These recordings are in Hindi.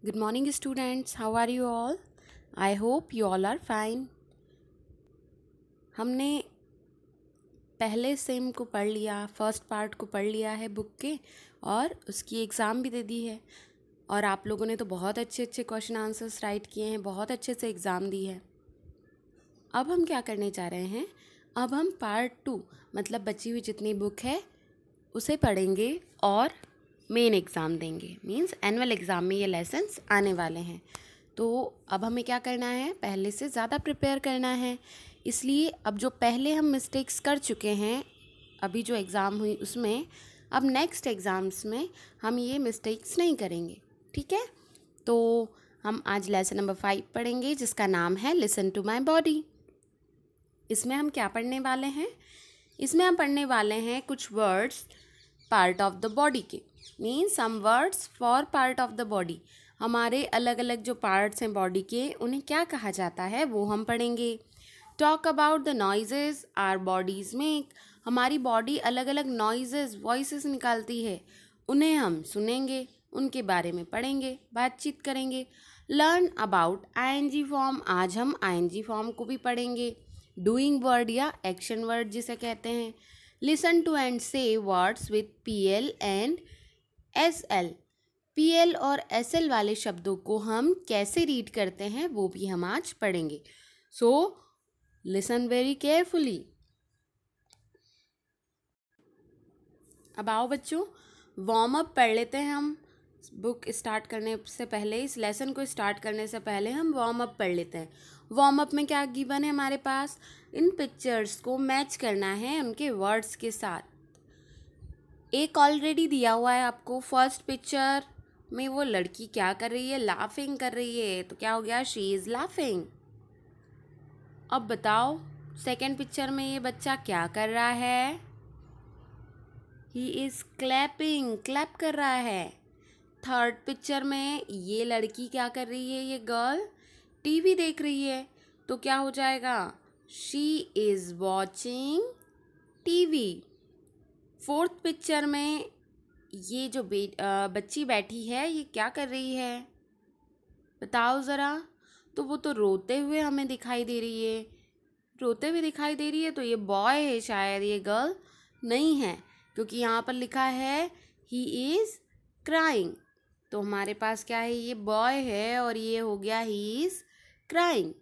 Good morning, students. How are you all? I hope you all are fine. हमने पहले सेम को पढ़ लिया, फर्स्ट पार्ट को पढ़ लिया है बुक के और उसकी एग्ज़ाम भी दे दी है। और आप लोगों ने तो बहुत अच्छे अच्छे क्वेश्चन आंसर्स राइट किए हैं, बहुत अच्छे से एग्ज़ाम दी है। अब हम क्या करने जा रहे हैं? अब हम पार्ट 2 मतलब बची हुई जितनी बुक है उसे पढ़ेंगे और मेन एग्ज़ाम देंगे। मीन्स एनुअल एग्ज़ाम में ये लेसन्स आने वाले हैं। तो अब हमें क्या करना है? पहले से ज़्यादा प्रिपेयर करना है। इसलिए अब जो पहले हम मिस्टेक्स कर चुके हैं अभी जो एग्ज़ाम हुई उसमें, अब नेक्स्ट एग्ज़ाम्स में हम ये मिस्टेक्स नहीं करेंगे। ठीक है? तो हम आज लेसन नंबर 5 पढ़ेंगे जिसका नाम है लिसन टू माई बॉडी। इसमें हम क्या पढ़ने वाले हैं? इसमें हम पढ़ने वाले हैं कुछ words part of the body के। Means some words for part of the body. हमारे अलग अलग जो पार्ट्स हैं बॉडी के उन्हें क्या कहा जाता है वो हम पढ़ेंगे। Talk about the noises our bodies make. हमारी बॉडी अलग अलग नॉइजेज वॉइसेस निकालती है, उन्हें हम सुनेंगे, उनके बारे में पढ़ेंगे, बातचीत करेंगे। Learn about ING form. आज हम आईएनजी फॉर्म को भी पढ़ेंगे। डूइंग वर्ड या एक्शन वर्ड जिसे कहते हैं। Listen to and say words with PL and SL। PL और SL वाले शब्दों को हम कैसे रीड करते हैं वो भी हम आज पढ़ेंगे। So listen very carefully. अब आओ बच्चों, वार्म अप पढ़ लेते हैं हम। बुक स्टार्ट करने से पहले, इस लेसन को स्टार्ट करने से पहले हम वार्म अप पढ़ लेते हैं। वार्म अप में क्या गिवन है हमारे पास? इन पिक्चर्स को मैच करना है उनके वर्ड्स के साथ। एक ऑलरेडी दिया हुआ है आपको। फर्स्ट पिक्चर में वो लड़की क्या कर रही है? लाफिंग कर रही है। तो क्या हो गया? She is laughing. अब बताओ सेकंड पिक्चर में ये बच्चा क्या कर रहा है? ही इज़ क्लैपिंग, क्लैप कर रहा है। थर्ड पिक्चर में ये लड़की क्या कर रही है? ये गर्ल टीवी देख रही है। तो क्या हो जाएगा? She is watching TV. Fourth picture में ये जो बच्ची बैठी है ये क्या कर रही है? बताओ ज़रा। तो वो तो रोते हुए हमें दिखाई दे रही है। रोते हुए दिखाई दे रही है तो ये बॉय है शायद, ये गर्ल नहीं है, क्योंकि यहाँ पर लिखा है ही इज़ क्राइंग। तो हमारे पास क्या है? ये बॉय है और ये हो गया he is crying.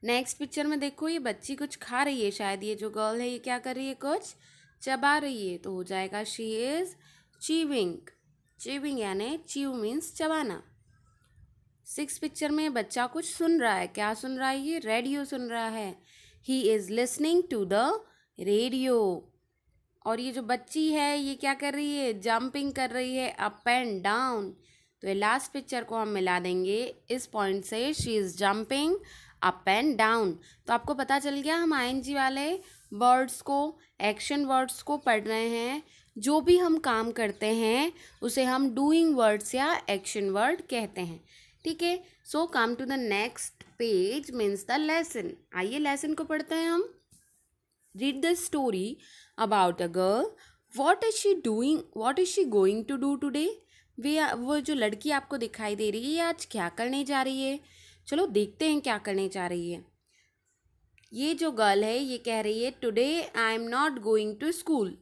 Next picture में देखो ये बच्ची कुछ खा रही है शायद। ये जो गर्ल है ये क्या कर रही है? कुछ चबा रही है। तो हो जाएगा शी इज़ च्यूइंग। च्यूइंग यानी च्यू मीन्स चबाना। सिक्स पिक्चर में बच्चा कुछ सुन रहा है। क्या सुन रहा है? ये रेडियो सुन रहा है। He is listening to the radio. और ये जो बच्ची है ये क्या कर रही है? जंपिंग कर रही है अप एंड डाउन। तो ये लास्ट पिक्चर को हम मिला देंगे इस पॉइंट से, she is jumping up and down. तो आपको पता चल गया हम ING वाले वर्ड्स को, एक्शन वर्ड्स को पढ़ रहे हैं। जो भी हम काम करते हैं उसे हम डूइंग वर्ड्स या एक्शन वर्ड कहते हैं। ठीक है? So come to the next page means the lesson. आइए लेसन को पढ़ते हैं हम। Read the story about a girl. What is she doing, what is she going to do today. वो जो लड़की आपको दिखाई दे रही है ये आज क्या करने जा रही है? चलो देखते हैं क्या करने जा रही है। ये जो गर्ल है ये कह रही है today I am not going to school,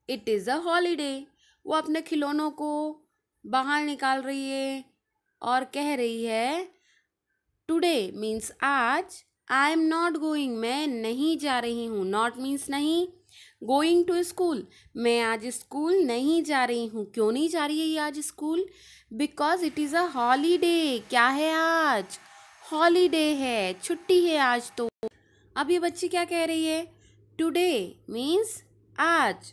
it is a holiday. वो अपने खिलौनों को बाहर निकाल रही है और कह रही है टुडे मीन्स आज, आई एम नॉट गोइंग मैं नहीं जा रही हूँ। नॉट मीन्स नहीं, गोइंग टू स्कूल मैं आज स्कूल नहीं जा रही हूँ। क्यों नहीं जा रही है ये आज school? Because it is a holiday. क्या है आज? हॉलीडे है, छुट्टी है आज। तो अब ये बच्ची क्या कह रही है? टुडे मीन्स आज।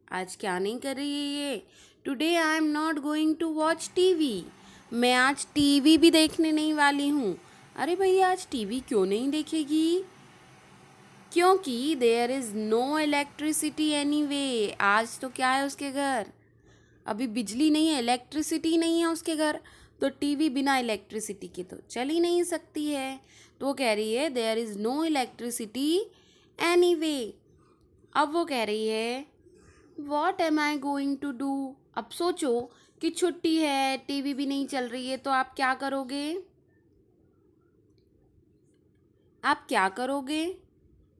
आज क्या नहीं कर रही है ये? Today I am not going to watch TV. मैं आज टीवी भी देखने नहीं वाली हूँ। अरे भैया आज टीवी क्यों नहीं देखेगी? क्योंकि there is no electricity anyway. आज तो क्या है उसके घर? अभी बिजली नहीं है, इलेक्ट्रिसिटी नहीं है उसके घर। तो टीवी बिना इलेक्ट्रिसिटी के तो चल ही नहीं सकती है। तो वो कह रही है there is no electricity anyway. अब वो कह रही है what am I going to do. अब सोचो कि छुट्टी है, टीवी भी नहीं चल रही है, तो आप क्या करोगे? आप क्या करोगे?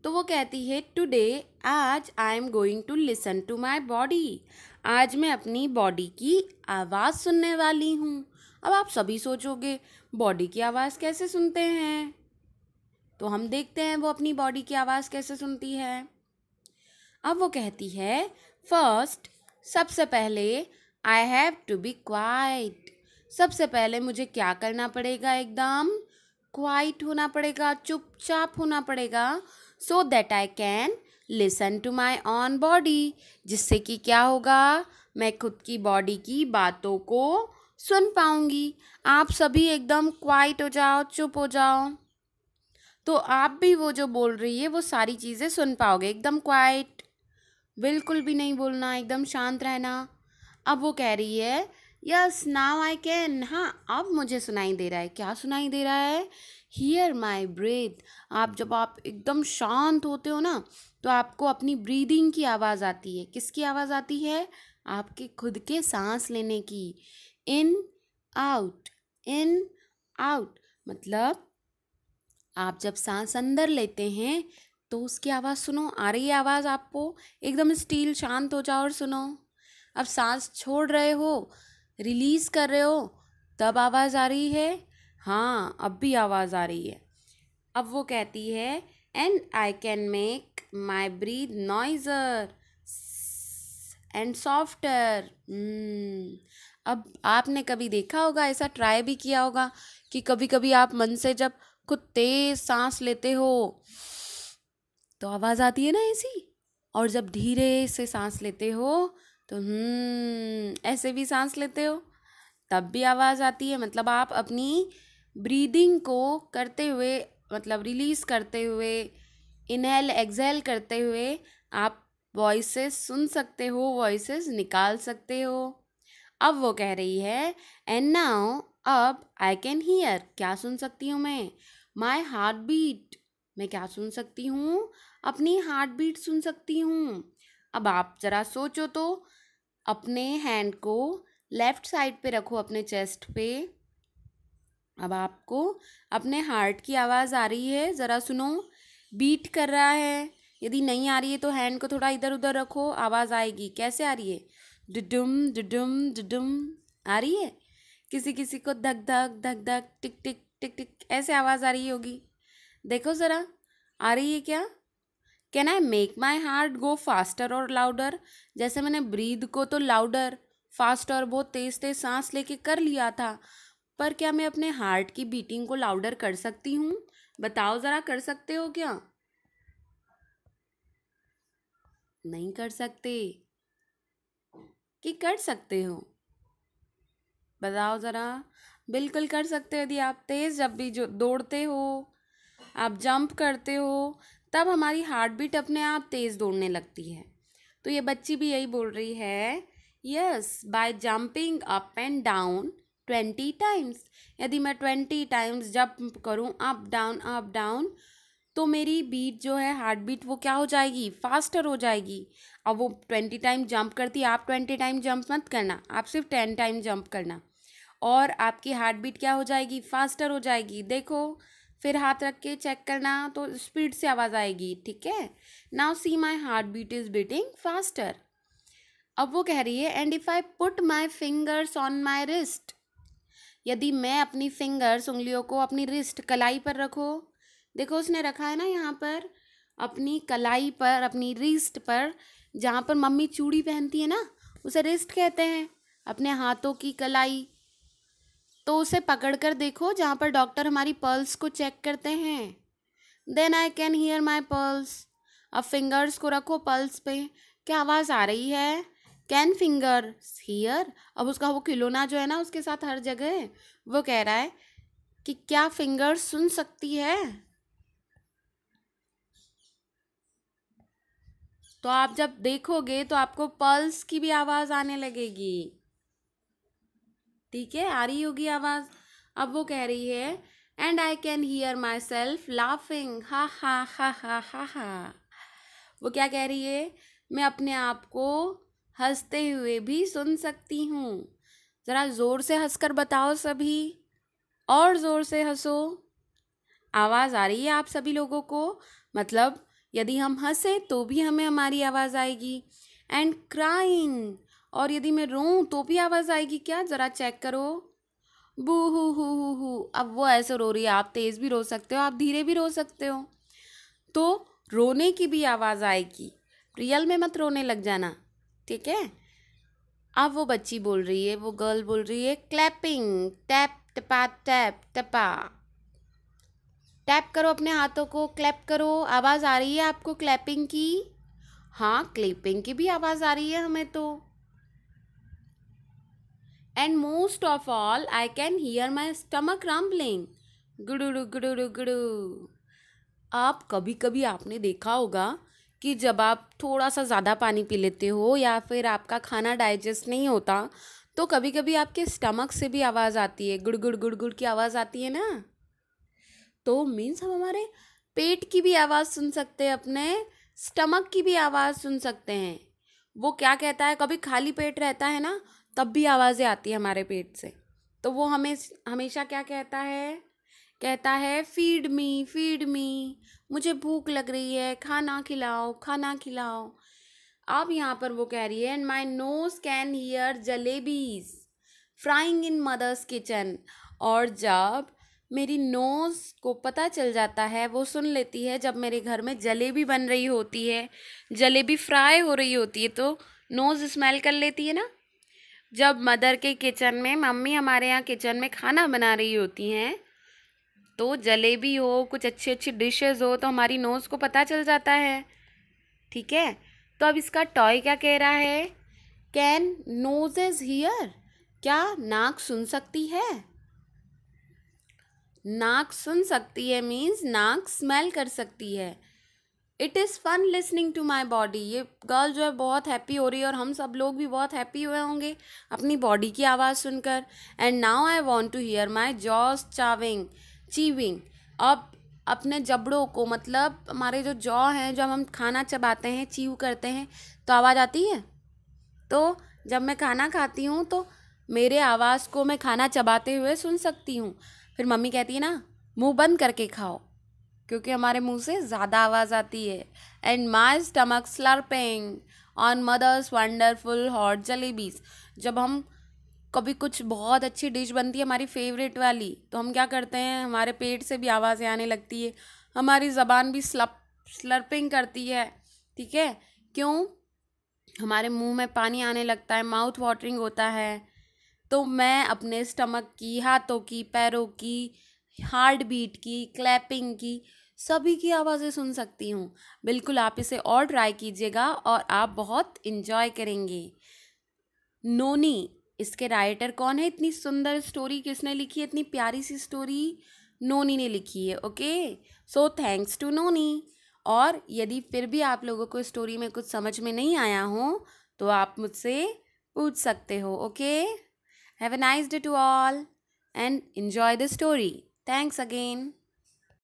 तो वो कहती है टुडे, आज I am going to listen to my body. आज मैं अपनी बॉडी की आवाज़ सुनने वाली हूँ। अब आप सभी सोचोगे बॉडी की आवाज़ कैसे सुनते हैं, तो हम देखते हैं वो अपनी बॉडी की आवाज़ कैसे सुनती है। अब वो कहती है फर्स्ट, सबसे पहले I have to be quiet. सबसे पहले मुझे क्या करना पड़ेगा? एकदम क्वाइट होना पड़ेगा, चुपचाप होना पड़ेगा, so that I can listen to my own body. जिससे कि क्या होगा, मैं खुद की बॉडी की बातों को सुन पाऊंगी। आप सभी एकदम क्वाइट हो जाओ, चुप हो जाओ, तो आप भी वो जो बोल रही है वो सारी चीज़ें सुन पाओगे। एकदम क्वाइट, बिल्कुल भी नहीं बोलना, एकदम शांत रहना। अब वो कह रही है यस नाउ आई कैन। हाँ, अब मुझे सुनाई दे रहा है। क्या सुनाई दे रहा है? Hear my breath. आप एकदम शांत होते हो ना, तो आपको अपनी ब्रीदिंग की आवाज़ आती है। किसकी आवाज़ आती है? आपके खुद के सांस लेने की। इन आउट, इन आउट, मतलब आप जब सांस अंदर लेते हैं तो उसकी आवाज़ सुनो। आ रही है आवाज़ आपको? एकदम स्टील, शांत हो जाओ और सुनो। अब सांस छोड़ रहे हो, रिलीज़ कर रहे हो, तब आवाज़ आ रही है? हाँ, अब भी आवाज़ आ रही है। अब वो कहती है and I can make my breath noisier and softer. अब आपने कभी देखा होगा, ऐसा ट्राई भी किया होगा कि कभी कभी आप मन से जब खुद तेज सांस लेते हो तो आवाज़ आती है ना ऐसी, और जब धीरे से सांस लेते हो तो ऐसे भी सांस लेते हो, तब भी आवाज़ आती है। मतलब आप अपनी ब्रीदिंग को करते हुए, मतलब रिलीज़ करते हुए, इनहेल एक्सहेल करते हुए आप वॉइसेस सुन सकते हो, वॉइसेस निकाल सकते हो। अब वो कह रही है एंड नाउ, अब आई कैन हियर। क्या सुन सकती हूँ मैं? My heart beat. मैं क्या सुन सकती हूँ? अपनी हार्ट बीट सुन सकती हूँ। अब आप ज़रा सोचो तो, अपने हैंड को लेफ़्ट साइड पे रखो अपने चेस्ट पे। अब आपको अपने हार्ट की आवाज़ आ रही है, ज़रा सुनो। बीट कर रहा है। यदि नहीं आ रही है तो हैंड को थोड़ा इधर उधर रखो, आवाज़ आएगी। कैसे आ रही है? डुडुम डुडुम डुडुम आ रही है। किसी किसी को धक धक धक धक, टिक टिक टिक टिक, ऐसे आवाज़ आ रही होगी। देखो ज़रा, आ रही है क्या? Can I make my heart go faster और लाउडर? जैसे मैंने ब्रीद को तो लाउडर, फास्टर, बहुत तेज तेज सांस लेके कर लिया था, पर क्या मैं अपने हार्ट की बीटिंग को लाउडर कर सकती हूँ? बताओ ज़रा, कर सकते हो क्या? नहीं कर सकते कि कर सकते हो? बताओ ज़रा। बिल्कुल कर सकते हो। यदि आप तेज़ जब भी जो दौड़ते हो, आप जंप करते हो, तब हमारी हार्ट बीट अपने आप तेज़ दौड़ने लगती है। तो ये बच्ची भी यही बोल रही है yes by jumping up and down 20 times. यदि मैं 20 टाइम्स जंप करूँ अप डाउन, तो मेरी बीट जो है, हार्ट बीट, वो क्या हो जाएगी? फास्टर हो जाएगी। अब वो 20 टाइम जंप करती है, आप 20 टाइम जंप मत करना, आप सिर्फ 10 टाइम जंप करना, और आपकी हार्ट बीट क्या हो जाएगी? फास्टर हो जाएगी। देखो, फिर हाथ रख के चेक करना, तो स्पीड से आवाज़ आएगी। ठीक है, now see my heart beat is beating faster. अब वो कह रही है and if I put my fingers on my wrist. यदि मैं अपनी फिंगर्स, उंगलियों को अपनी रिस्ट, कलाई पर रखो। देखो उसने रखा है ना यहाँ पर, अपनी कलाई पर, अपनी रिस्ट पर, जहाँ पर मम्मी चूड़ी पहनती है ना, उसे रिस्ट कहते हैं, अपने हाथों की कलाई। तो उसे पकड़ कर देखो, जहाँ पर डॉक्टर हमारी पल्स को चेक करते हैं। Then I can hear my pulse. अब फिंगर्स को रखो पल्स पे। क्या आवाज़ आ रही है? Can fingers hear. अब उसका वो खिलौना जो है ना उसके साथ हर जगह, वो कह रहा है कि क्या फिंगर्स सुन सकती है? तो आप जब देखोगे तो आपको पल्स की भी आवाज़ आने लगेगी। ठीक है, आ रही होगी आवाज़। अब वो कह रही है and I can hear my self laughing, हा हा हा हा हा हा। वो क्या कह रही है? मैं अपने आप को हंसते हुए भी सुन सकती हूँ। ज़रा ज़ोर से हंसकर बताओ सभी, और ज़ोर से हंसो। आवाज़ आ रही है आप सभी लोगों को? मतलब यदि हम हंसे तो भी हमें हमारी आवाज़ आएगी। एंड क्राइंग, और यदि मैं रोऊं तो भी आवाज़ आएगी क्या? ज़रा चेक करो। बू हु। अब वो ऐसे रो रही है, आप तेज़ भी रो सकते हो, आप धीरे भी रो सकते हो। तो रोने की भी आवाज़ आएगी, रियल में मत रोने लग जाना, ठीक है? अब वो बच्ची बोल रही है, वो गर्ल बोल रही है क्लैपिंग, टैप टपा टैप टपा। टैप करो अपने हाथों को, क्लैप करो। आवाज़ आ रही है आपको क्लैपिंग की? हाँ, क्लैपिंग की भी आवाज़ आ रही है हमें तो। And most of all I can hear my stomach rumbling, गुडुडु गुडुडु गुडु। आप कभी कभी आपने देखा होगा कि जब आप थोड़ा सा ज़्यादा पानी पी लेते हो या फिर आपका खाना डाइजेस्ट नहीं होता, तो कभी कभी आपके स्टमक से भी आवाज़ आती है, गुड़ गुड़ की आवाज़ आती है ना। तो मीन्स हम हमारे पेट की भी आवाज़ सुन सकते हैं, अपने स्टमक की भी आवाज़ सुन सकते हैं। वो क्या कहता है, कभी खाली पेट रहता है ना, तब भी आवाज़ें आती है हमारे पेट से। तो वो हमें हमेशा क्या कहता है? कहता है फीड मी, मुझे भूख लग रही है, खाना खिलाओ खाना खिलाओ। अब यहाँ पर वो कह रही है and my nose can hear jalebis frying in mother's kitchen. और जब मेरी नोज़ को पता चल जाता है, वो सुन लेती है जब मेरे घर में जलेबी बन रही होती है, जलेबी फ्राई हो रही होती है, तो नोज़ स्मेल कर लेती है ना। जब मदर के किचन में, मम्मी हमारे यहाँ किचन में खाना बना रही होती हैं, तो जलेबी हो, कुछ अच्छी अच्छी डिशेस हो, तो हमारी नोज़ को पता चल जाता है, ठीक है? तो अब इसका टॉय क्या कह रहा है? कैन नोजेज हियर, क्या नाक सुन सकती है? नाक सुन सकती है मीन्स नाक स्मेल कर सकती है। It is fun listening to my body. ये गर्ल जो है बहुत हैप्पी हो रही है और हम सब लोग भी बहुत हैप्पी हुए होंगे अपनी बॉडी की आवाज़ सुनकर। And now I want to hear my jaws chewing. अब अपने जबड़ों को, मतलब हमारे जो जॉ हैं, जब हम खाना चबाते हैं, चीव करते हैं, तो आवाज़ आती है। तो जब मैं खाना खाती हूँ तो मेरे आवाज़ को मैं खाना चबाते हुए सुन सकती हूँ। फिर मम्मी कहती है ना, मुंह बंद करके खाओ, क्योंकि हमारे मुंह से ज़्यादा आवाज़ आती है। And my stomach slurping on mother's wonderful hot jalebis. जब हम कभी कुछ बहुत अच्छी डिश बनती है हमारी फेवरेट वाली, तो हम क्या करते हैं, हमारे पेट से भी आवाज़ें आने लगती है, हमारी ज़बान भी स्लर्पिंग करती है, ठीक है? क्यों? हमारे मुंह में पानी आने लगता है, माउथ वाटरिंग होता है। तो मैं अपने स्टमक की, हाथों की, पैरों की, हार्ट बीट की, क्लैपिंग की, सभी की आवाज़ें सुन सकती हूँ। बिल्कुल आप इसे और ट्राई कीजिएगा और आप बहुत इन्जॉय करेंगे। नोनी, इसके राइटर कौन है? इतनी सुंदर स्टोरी किसने लिखी है? इतनी प्यारी सी स्टोरी नोनी ने लिखी है। ओके, सो थैंक्स टू नोनी। और यदि फिर भी आप लोगों को स्टोरी में कुछ समझ में नहीं आया हो, तो आप मुझसे पूछ सकते हो। Okay, have a nice day to all and enjoy the story. Thanks again.